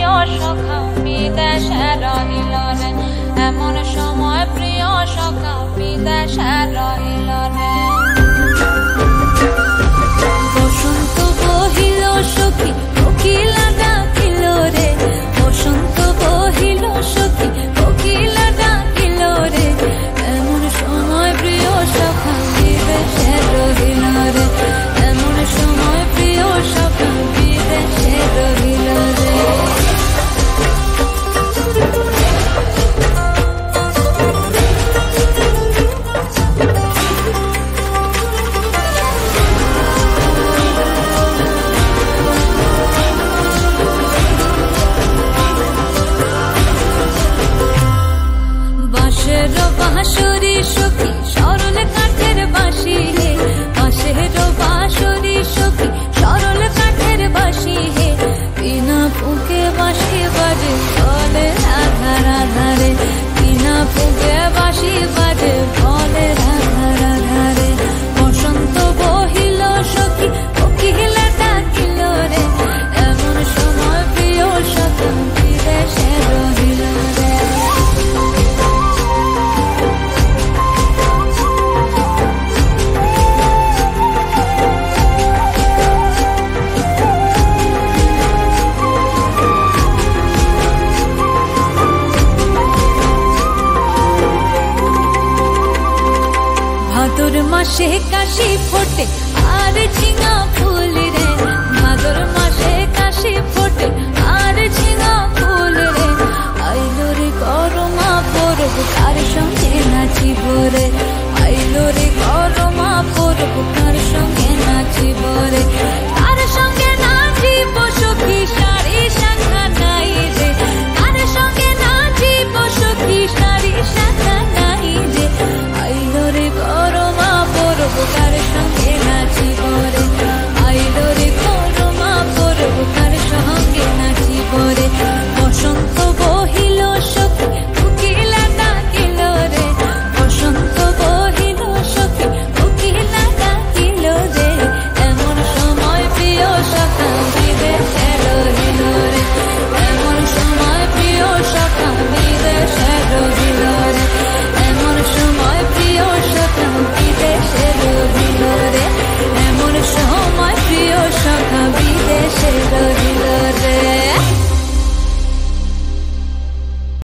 প্রিয় সখা বিদেশে রহিল রে, এমন সময় প্রিয় সখা বিদেশে রহিল রে। বসন্ত বহিল সখী কোকিলা ডাকিল রে, বসন্ত বহিল সখী কোকিলা ডাকিল রে, এমন সময় প্রিয় সখা বিদেশে রহিল রে, এমন সময় প্রিয় সখা বিদেশে রহিল রে। বাঁশের বাঁশরি সখী সরল কাঠের বাঁশি হে, বাঁশের বাঁশরি সখী সরল কাঠের বাঁশি হে, বিনা ফুঁকে বাঁশি বাজে বলে রাধা রাধা রে, বিনা ফুঁকে বাঁশি বাজে বলে রাধা রাধা রে। বসন্ত বহিল সখী কোকিলা ডাকিল রে, এমন সময় প্রিয় সখা বিদেশে রহিল রে। ভাদর মাসে কাশি ফোটে আর ঝিঙা ফুল রে, ভাদর